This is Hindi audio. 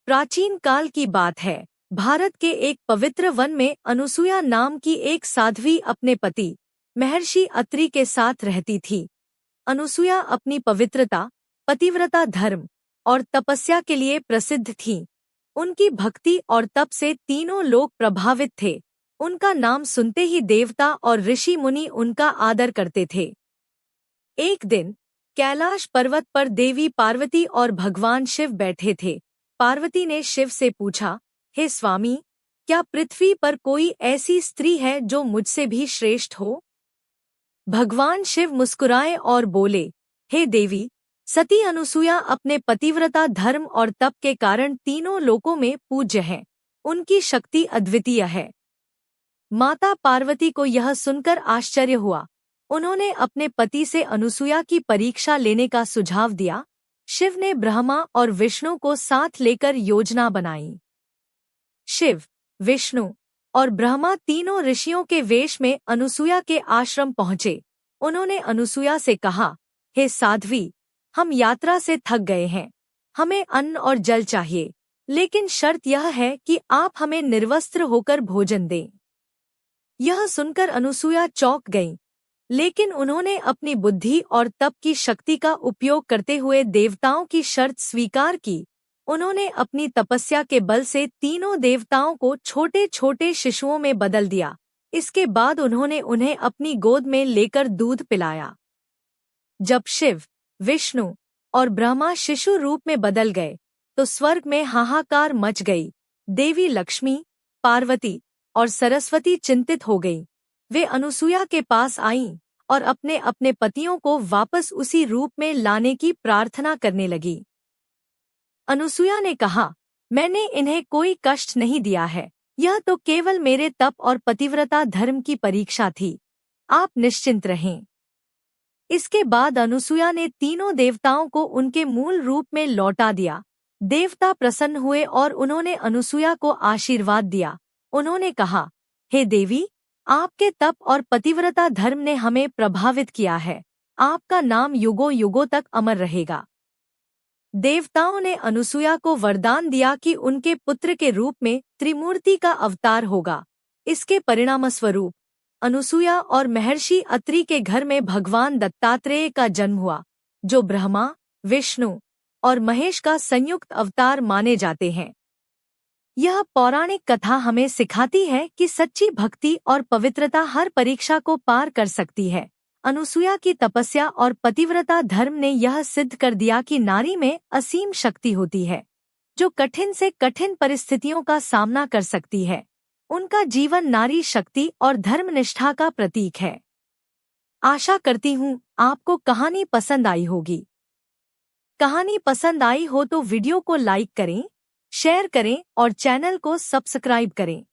प्राचीन काल की बात है। भारत के एक पवित्र वन में अनुसुया नाम की एक साध्वी अपने पति महर्षि अत्रि के साथ रहती थी। अनुसुया अपनी पवित्रता, पतिव्रता धर्म और तपस्या के लिए प्रसिद्ध थी। उनकी भक्ति और तप से तीनों लोग प्रभावित थे। उनका नाम सुनते ही देवता और ऋषि मुनि उनका आदर करते थे। एक दिन कैलाश पर्वत पर देवी पार्वती और भगवान शिव बैठे थे। पार्वती ने शिव से पूछा, हे स्वामी, क्या पृथ्वी पर कोई ऐसी स्त्री है जो मुझसे भी श्रेष्ठ हो? भगवान शिव मुस्कुराए और बोले, हे देवी, सती अनुसुया अपने पतिव्रता धर्म और तप के कारण तीनों लोकों में पूज्य है। उनकी शक्ति अद्वितीय है। माता पार्वती को यह सुनकर आश्चर्य हुआ। उन्होंने अपने पति से अनुसुया की परीक्षा लेने का सुझाव दिया। शिव ने ब्रह्मा और विष्णु को साथ लेकर योजना बनाई। शिव, विष्णु और ब्रह्मा तीनों ऋषियों के वेश में अनुसुया के आश्रम पहुँचे। उन्होंने अनुसुया से कहा, हे साध्वी, हम यात्रा से थक गए हैं। हमें अन्न और जल चाहिए, लेकिन शर्त यह है कि आप हमें निर्वस्त्र होकर भोजन दें। यह सुनकर अनुसुया चौंक गईं, लेकिन उन्होंने अपनी बुद्धि और तप की शक्ति का उपयोग करते हुए देवताओं की शर्त स्वीकार की। उन्होंने अपनी तपस्या के बल से तीनों देवताओं को छोटे छोटे शिशुओं में बदल दिया। इसके बाद उन्होंने उन्हें अपनी गोद में लेकर दूध पिलाया। जब शिव, विष्णु और ब्रह्मा शिशु रूप में बदल गए तो स्वर्ग में हाहाकार मच गई। देवी लक्ष्मी, पार्वती और सरस्वती चिंतित हो गईं। वे अनुसुया के पास आईं और अपने अपने पतियों को वापस उसी रूप में लाने की प्रार्थना करने लगी। अनुसुया ने कहा, मैंने इन्हें कोई कष्ट नहीं दिया है। यह तो केवल मेरे तप और पतिव्रता धर्म की परीक्षा थी। आप निश्चिंत रहें। इसके बाद अनुसुया ने तीनों देवताओं को उनके मूल रूप में लौटा दिया। देवता प्रसन्न हुए और उन्होंने अनुसुया को आशीर्वाद दिया। उन्होंने कहा, हे देवी, आपके तप और पतिव्रता धर्म ने हमें प्रभावित किया है। आपका नाम युगों युगों तक अमर रहेगा। देवताओं ने अनुसुया को वरदान दिया कि उनके पुत्र के रूप में त्रिमूर्ति का अवतार होगा। इसके परिणामस्वरूप अनुसुया और महर्षि अत्रि के घर में भगवान दत्तात्रेय का जन्म हुआ, जो ब्रह्मा, विष्णु और महेश का संयुक्त अवतार माने जाते हैं। यह पौराणिक कथा हमें सिखाती है कि सच्ची भक्ति और पवित्रता हर परीक्षा को पार कर सकती है। अनुसुया की तपस्या और पतिव्रता धर्म ने यह सिद्ध कर दिया कि नारी में असीम शक्ति होती है, जो कठिन से कठिन परिस्थितियों का सामना कर सकती है। उनका जीवन नारी शक्ति और धर्मनिष्ठा का प्रतीक है। आशा करती हूँ आपको कहानी पसंद आई होगी। कहानी पसंद आई हो तो वीडियो को लाइक करें, शेयर करें और चैनल को सब्सक्राइब करें।